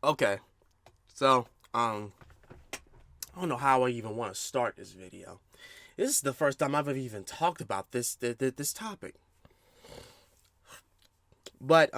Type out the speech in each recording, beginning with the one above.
Okay, so I don't know how I even want to start this video. This is the first time I've ever even talked about this topic. But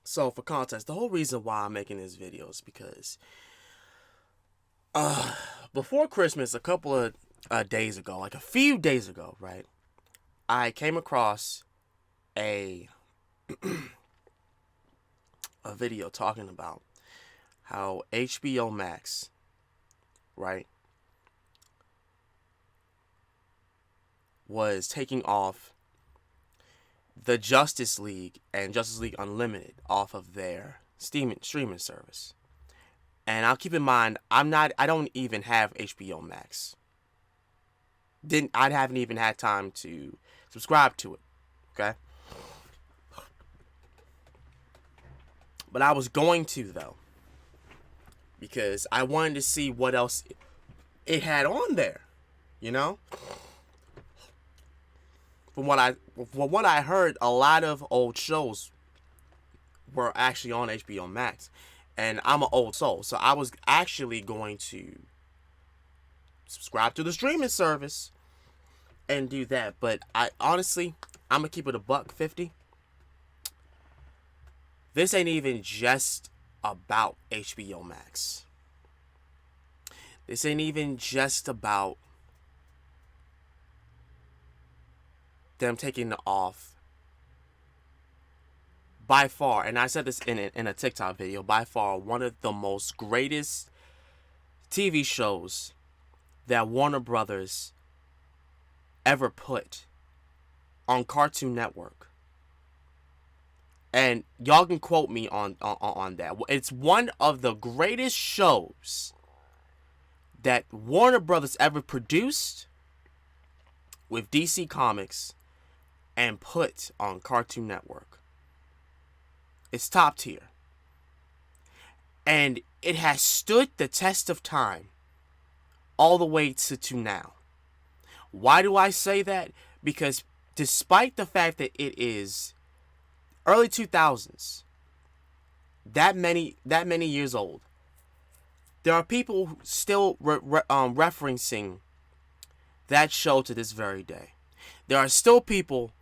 so for context, the whole reason why I'm making this video is because uh, before Christmas, a couple of days ago, like a few days ago, right, I came across a a video talking about how HBO Max, right, was taking off the Justice League and Justice League Unlimited off of their streaming service. And I'll keep in mind, I don't even have HBO Max. I haven't even had time to subscribe to it. Okay, but I was going to though because I wanted to see what else it had on there. You know, from what I heard, a lot of old shows were actually on HBO Max, and I'm an old soul, so I was actually going to subscribe to the streaming service and do that. But I honestly, I'm gonna keep it a buck 50. This ain't even just about HBO Max. This ain't even just about them taking it off. By far, and I said this in a TikTok video, by far one of the most greatest TV shows that Warner Brothers ever put on Cartoon Network. And y'all can quote me on that. It's one of the greatest shows that Warner Brothers ever produced with DC Comics and put on Cartoon Network. It's top tier. And it has stood the test of time all the way to now. Why do I say that? Because despite the fact that it is early 2000s, that many years old, there are people still referencing that show to this very day. There are still people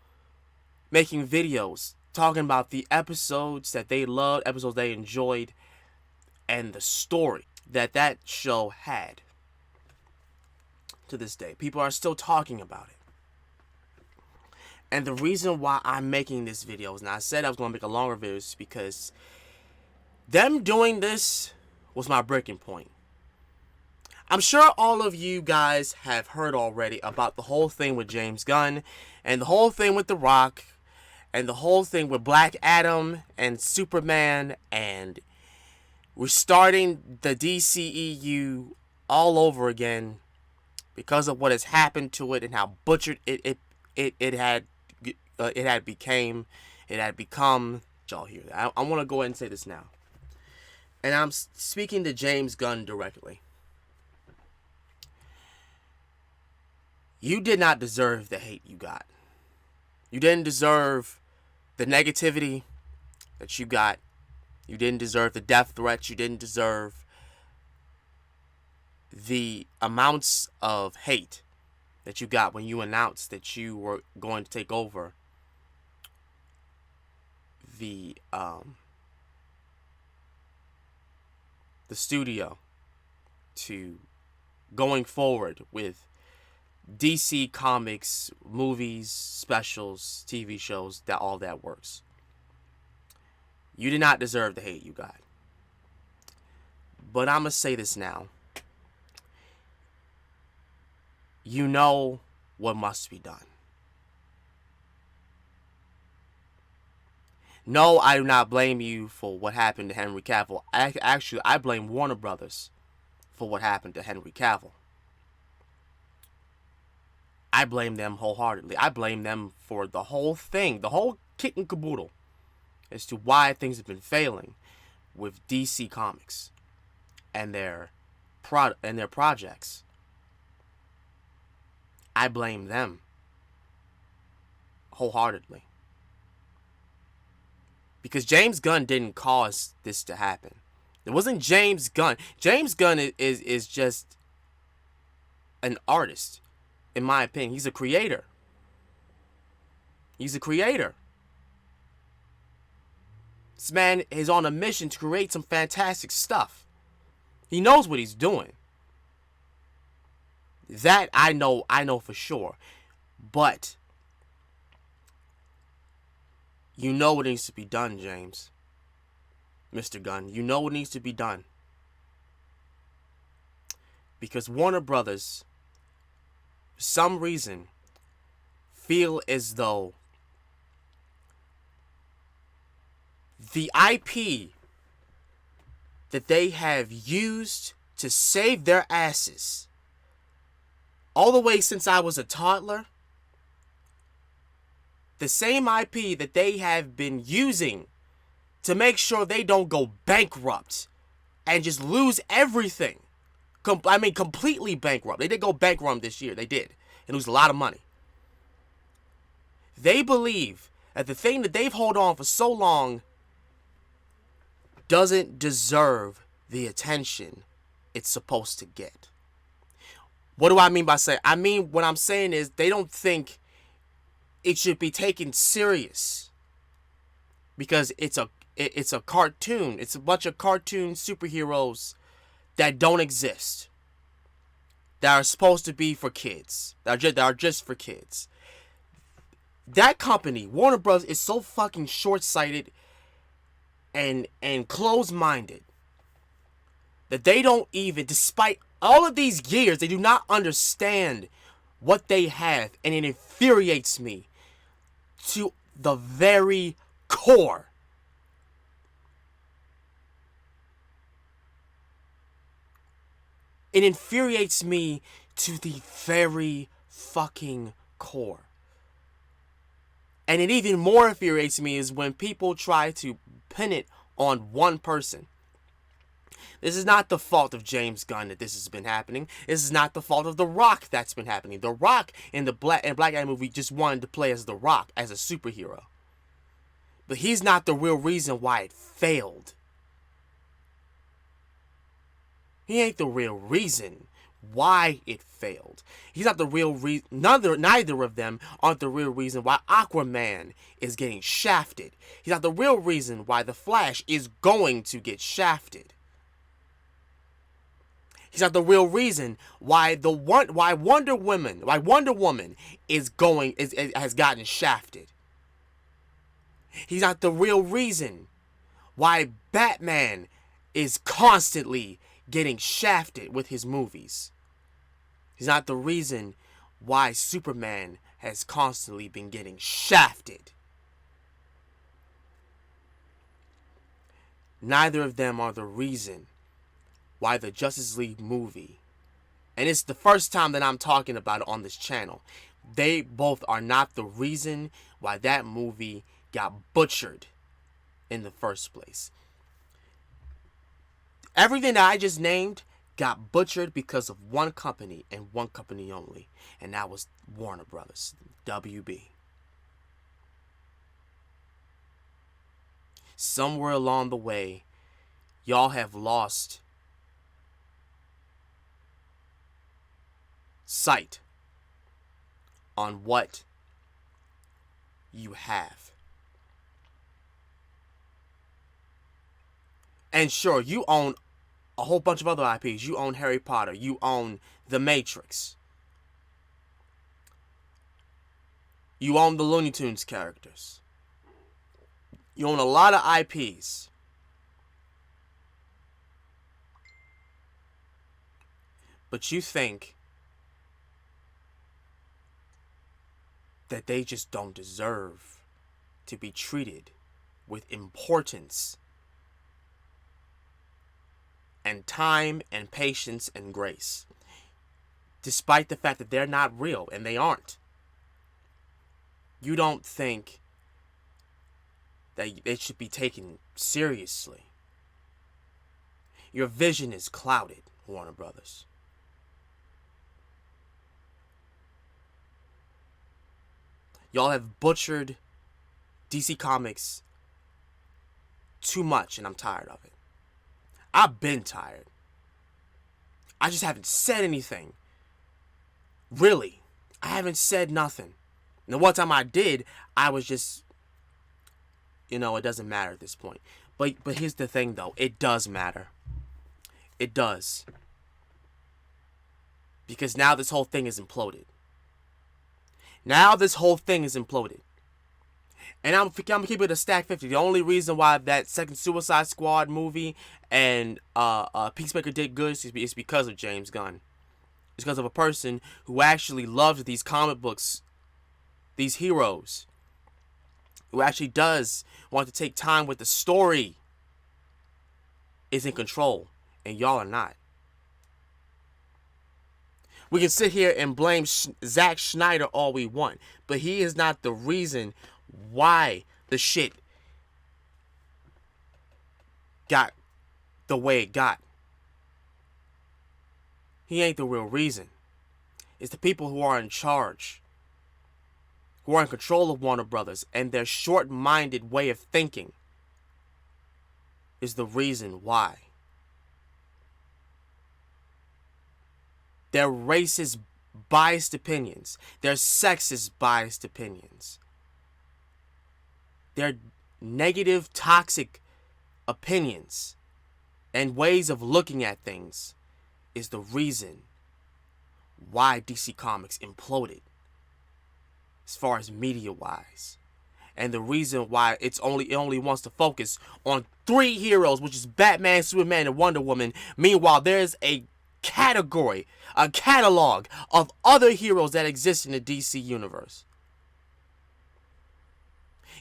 making videos talking about the episodes that they loved, episodes they enjoyed, and the story that show had. To this day, people are still talking about it. And the reason why I'm making this video, and I said I was going to make a longer video, is because them doing this was my breaking point. I'm sure all of you guys have heard already about the whole thing with James Gunn, and the whole thing with The Rock, and the whole thing with Black Adam and Superman, and we're starting the DCEU all over again because of what has happened to it and how butchered it had become. Y'all hear that? I want to go ahead and say this now, and I'm speaking to James Gunn directly. You did not deserve the hate you got. You didn't deserve the negativity that you got. You didn't deserve the death threats. You didn't deserve the amounts of hate that you got when you announced that you were going to take over the studio to going forward with DC Comics, movies, specials, TV shows, that all that works. You did not deserve the hate you got. But I'm going to say this now. You know what must be done. No, I do not blame you for what happened to Henry Cavill. Actually, I blame Warner Brothers for what happened to Henry Cavill. I blame them wholeheartedly. I blame them for the whole thing, the whole kit and caboodle, as to why things have been failing with DC Comics and their projects. I blame them wholeheartedly. Because James Gunn didn't cause this to happen. It wasn't James Gunn. James Gunn is just an artist, in my opinion. He's a creator. He's a creator. This man is on a mission to create some fantastic stuff. He knows what he's doing. That I know for sure. But you know what needs to be done, James. Mr. Gunn, you know what needs to be done. Because Warner Brothers, for some reason, feel as though the IP that they have used to save their asses all the way since I was a toddler, the same IP that they have been using to make sure they don't go bankrupt and just lose everything. Completely bankrupt. They did go bankrupt this year. They did. And lose a lot of money. They believe that the thing that they've held on for so long doesn't deserve the attention it's supposed to get. What do I mean by saying? I mean, what I'm saying is they don't think it should be taken serious because it's a cartoon. It's a bunch of cartoon superheroes that don't exist, that are supposed to be for kids, that are just for kids. That company, Warner Bros., is so fucking short-sighted and closed-minded that they don't even, despite all of these years, they do not understand what they have, and it infuriates me to the very core. It infuriates me to the very fucking core. And it even more infuriates me is when people try to pin it on one person. This is not the fault of James Gunn that this has been happening. This is not the fault of The Rock that's been happening. The Rock in the Black Adam movie just wanted to play as The Rock, as a superhero. But he's not the real reason why it failed. He ain't the real reason why it failed. He's not the real reason. Neither of them aren't the real reason why Aquaman is getting shafted. He's not the real reason why The Flash is going to get shafted. He's not the real reason why Wonder Woman has gotten shafted. He's not the real reason why Batman is constantly getting shafted with his movies. He's not the reason why Superman has constantly been getting shafted. Neither of them are the reason why the Justice League movie, and it's the first time that I'm talking about it on this channel, they both are not the reason why that movie got butchered in the first place. Everything that I just named got butchered because of one company and one company only, and that was Warner Brothers, WB. Somewhere along the way, y'all have lost sight on what you have. And sure, you own a whole bunch of other IPs. You own Harry Potter. You own The Matrix. You own the Looney Tunes characters. You own a lot of IPs. But you think that they just don't deserve to be treated with importance and time and patience and grace, despite the fact that they're not real, and they aren't. You don't think that they should be taken seriously. Your vision is clouded, Warner Brothers. Y'all have butchered DC Comics too much and I'm tired of it. I've been tired. I just haven't said anything. Really. I haven't said nothing. And the one time I did, I was just, it doesn't matter at this point. But here's the thing though, it does matter. It does. Because now this whole thing is imploded. And I'm gonna keep it a stack 50. The only reason why that second Suicide Squad movie and Peacemaker did good is because of James Gunn. It's because of a person who actually loves these comic books, these heroes, who actually does want to take time with the story, is in control, and y'all are not. We can sit here and blame Zack Snyder all we want, but he is not the reason why the shit got the way it got. He ain't the real reason. It's the people who are in charge, who are in control of Warner Brothers, and their short-minded way of thinking is the reason why. Their racist, biased opinions, their sexist, biased opinions, their negative, toxic opinions and ways of looking at things is the reason why DC Comics imploded as far as media-wise. And the reason why it only wants to focus on 3 heroes, which is Batman, Superman, and Wonder Woman. Meanwhile, there's a catalog of other heroes that exist in the DC universe.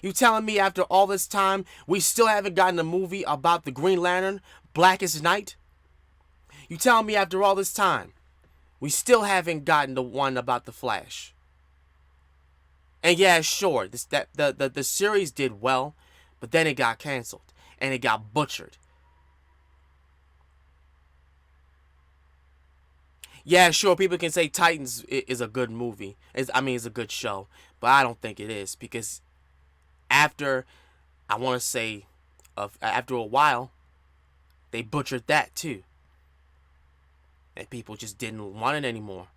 You telling me after all this time, we still haven't gotten a movie about the Green Lantern, Blackest Night? You telling me after all this time, we still haven't gotten the one about the Flash? And yeah, sure, the series did well, but then it got canceled and it got butchered. Yeah, sure, people can say Titans is a good movie. It's a good show. But I don't think it is. Because after a while, they butchered that too. And people just didn't want it anymore.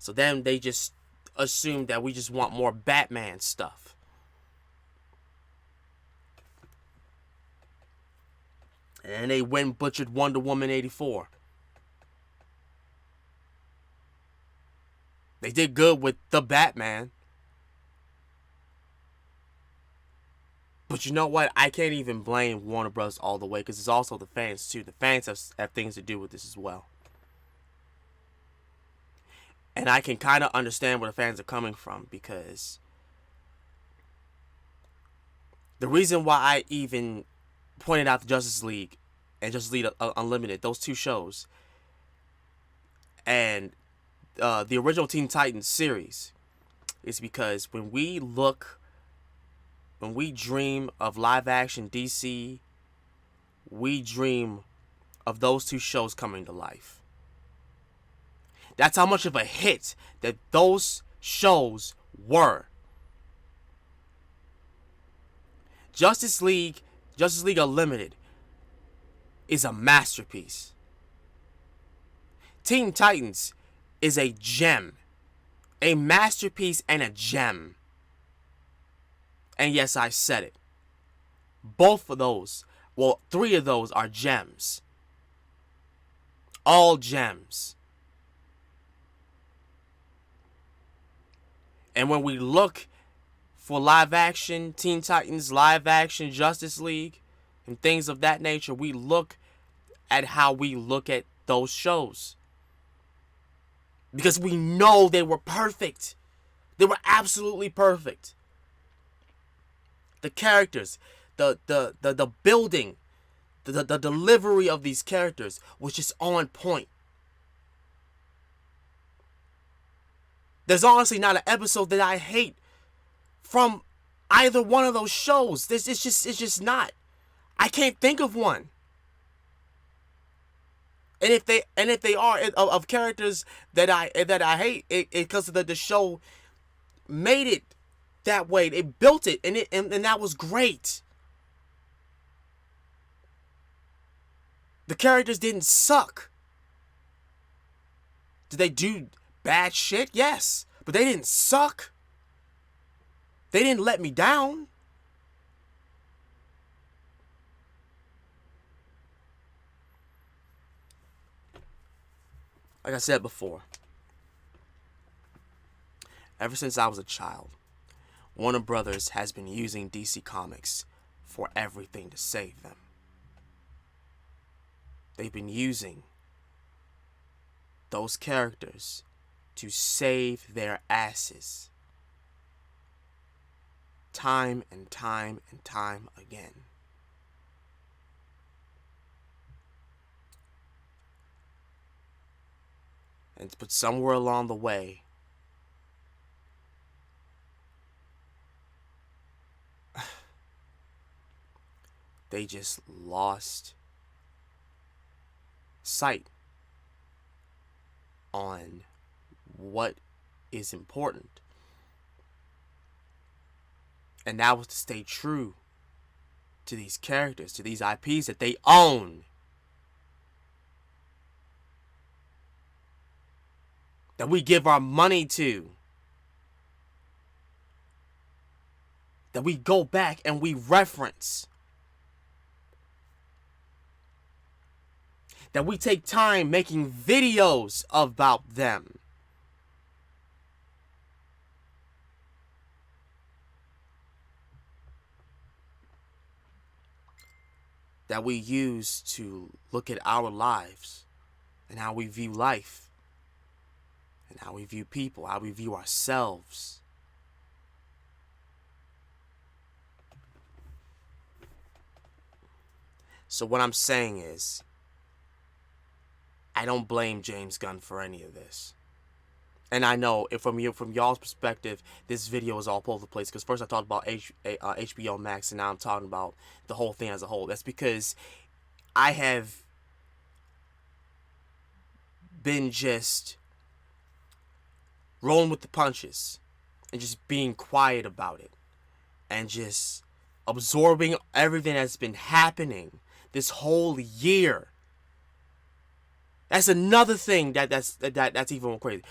So then they just assumed that we just want more Batman stuff. And they went and butchered Wonder Woman 84. They did good with the Batman. But you know what? I can't even blame Warner Bros. All the way, because it's also the fans too. The fans have things to do with this as well. And I can kind of understand where the fans are coming from, because the reason why I even pointed out the Justice League and Justice League Unlimited, those 2 shows, and the original Teen Titans series, is because when we dream of live action DC, we dream of those 2 shows coming to life. That's how much of a hit that those shows were. Justice League Unlimited is a masterpiece. Teen Titans is a gem. A masterpiece and a gem. And yes, I said it. Both of those, 3 of those are gems. All gems. And when we look for live action Teen Titans, live action Justice League, and things of that nature, we look at how we look at those shows. Because we know they were perfect. They were absolutely perfect. The characters, the building, the delivery of these characters was just on point. There's honestly not an episode that I hate from either one of those shows. It's just not. I can't think of one. And if they are of characters that I hate, because the show made it that way. They built it, and that was great. The characters didn't suck. Did they do bad shit? Yes. But they didn't suck. They didn't let me down. Like I said before, ever since I was a child, Warner Brothers has been using DC Comics for everything to save them. They've been using those characters to save their asses. Time and time and time again. But somewhere along the way, they just lost sight on what is important. And that was to stay true to these characters, to these IPs that they own. That we give our money to. That we go back and we reference. That we take time making videos about them. That we use to look at our lives and how we view life. And how we view people, how we view ourselves. So what I'm saying is, I don't blame James Gunn for any of this. And I know, if from y'all's perspective, this video is all over the place. Because first I talked about HBO Max, and now I'm talking about the whole thing as a whole. That's because I have been just rolling with the punches and just being quiet about it and just absorbing everything that's been happening this whole year. That's another thing that's even more crazy.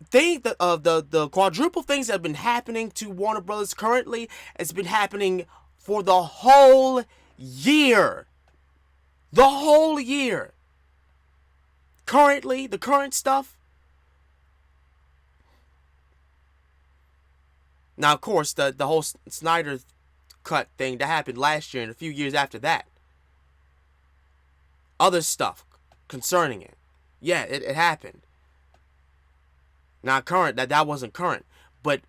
The quadruple things that have been happening to Warner Brothers currently has been happening for the whole year. The whole year. Currently, the current stuff. Now, of course, the whole Snyder cut thing that happened last year and a few years after that. Other stuff concerning it. Yeah, it happened. Not current, that wasn't current. But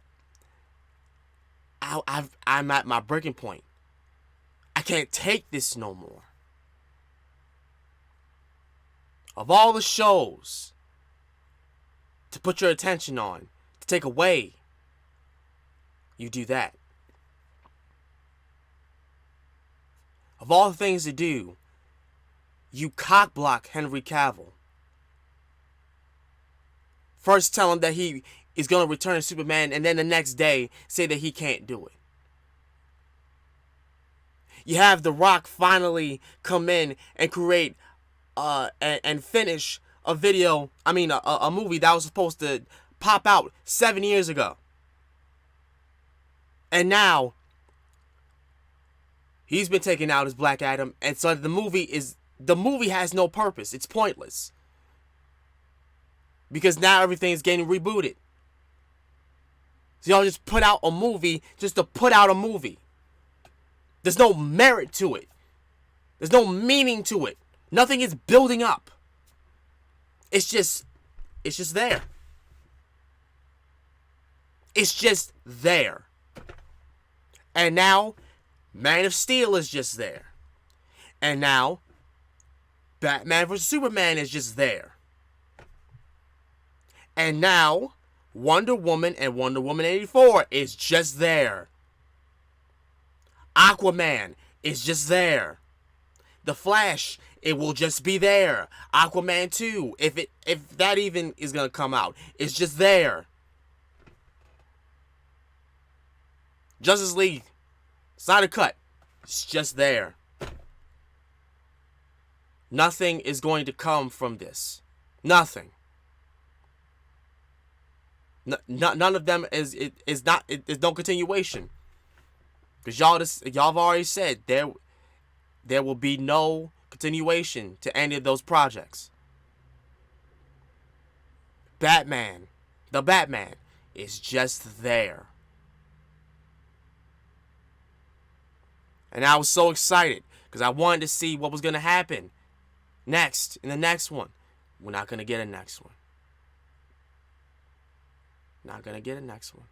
I'm at my breaking point. I can't take this no more. Of all the shows to put your attention on, to take away, you do that. Of all the things to do, you cockblock Henry Cavill. First tell him that he is going to return as Superman, and then the next day say that he can't do it. You have The Rock finally come in and create and finish a video, a movie that was supposed to pop out 7 years ago. And now, he's been taken out as Black Adam, and so the movie has no purpose. It's pointless. Because now everything is getting rebooted. So y'all just put out a movie just to put out a movie. There's no merit to it. There's no meaning to it. Nothing is building up. It's just there. It's just there. And now, Man of Steel is just there. And now, Batman vs. Superman is just there. And now, Wonder Woman and Wonder Woman 84 is just there. Aquaman is just there. The Flash, it will just be there. Aquaman 2, if that even is going to come out, it's just there. Justice League, Snyder Cut, it's just there. Nothing is going to come from this. Nothing. None of them is no continuation. Because y'all have already said there will be no continuation to any of those projects. The Batman is just there. And I was so excited because I wanted to see what was going to happen next in the next one. We're not going to get a next one. Not going to get a next one.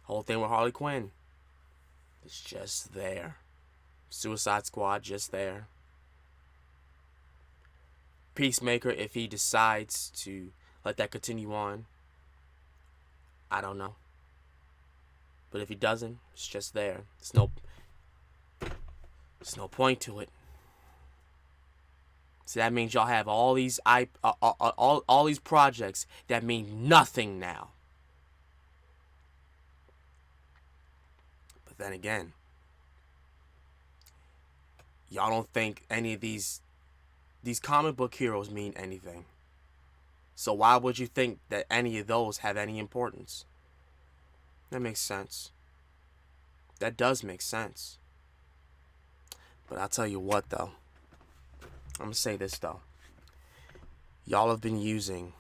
Whole thing with Harley Quinn. It's just there. Suicide Squad just there. Peacemaker, if he decides to let that continue on, I don't know. But if he doesn't, it's just there. There's no point to it. So that means y'all have all these all these projects that mean nothing now. But then again, y'all don't think any of these comic book heroes mean anything. So why would you think that any of those have any importance? That makes sense. That does make sense. But I'll tell you what, though. I'm going to say this, though. Y'all have been using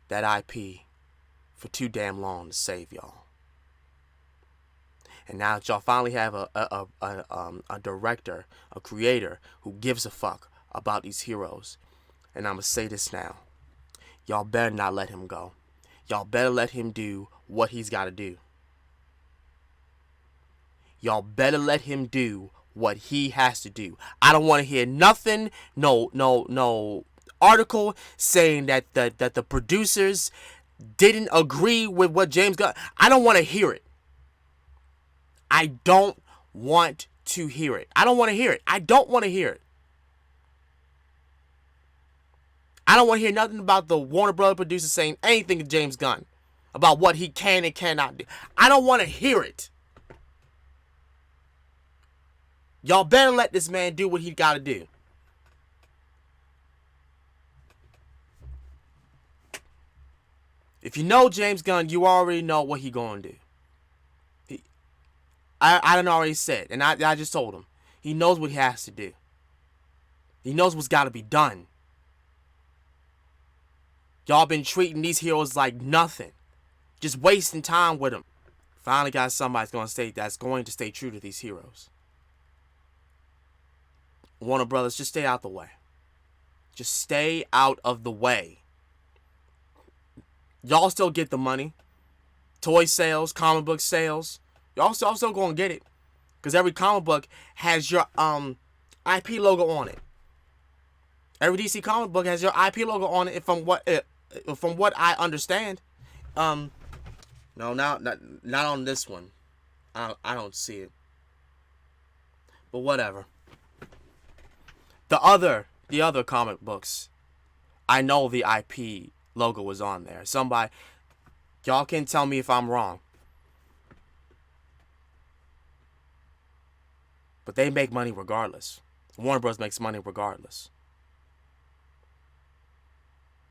that IP for too damn long to save y'all. And now that y'all finally have a director, a creator who gives a fuck about these heroes. And I'm going to say this now. Y'all better not let him go. Y'all better let him do what he's got to do. Y'all better let him do what he has to do. I don't want to hear nothing, no article saying that the producers didn't agree with what James Gunn. I don't want to hear it. I don't want to hear it. I don't want to hear it. I don't want to hear it. I don't want to hear nothing about the Warner Brothers producers saying anything to James Gunn about what he can and cannot do. I don't want to hear it. Y'all better let this man do what he got to do. If you know James Gunn, you already know what he going to do. I done already said, and I just told him. He knows what he has to do. He knows what's got to be done. Y'all been treating these heroes like nothing. Just wasting time with them. Finally got somebody that's going to stay true to these heroes. Warner Brothers, just stay out the way. Just stay out of the way. Y'all still get the money. Toy sales, comic book sales. Y'all still gonna get it. Because every comic book has your IP logo on it. Every DC comic book has your IP logo on it from what I understand. No, not on this one. I don't see it. But whatever. The other comic books, I know the IP logo was on there. Somebody, y'all can tell me if I'm wrong. But they make money regardless. Warner Bros. Makes money regardless.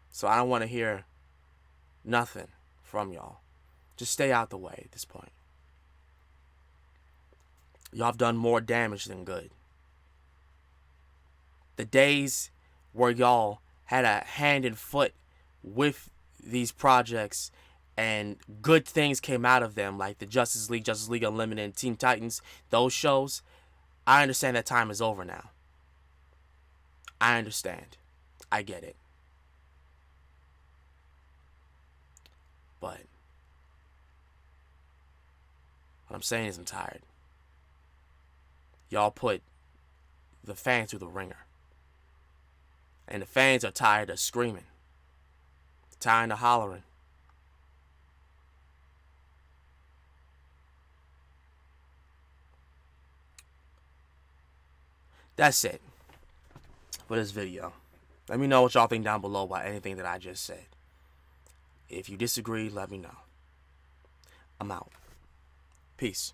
So I don't want to hear nothing from y'all. Just stay out the way at this point. Y'all have done more damage than good. The days where y'all had a hand and foot with these projects and good things came out of them, like the Justice League Unlimited, and Teen Titans, those shows, I understand that time is over now. I understand. I get it. But what I'm saying is I'm tired. Y'all put the fans through the ringer. And the fans are tired of screaming. Tired of hollering. That's it for this video. Let me know what y'all think down below about anything that I just said. If you disagree, let me know. I'm out. Peace.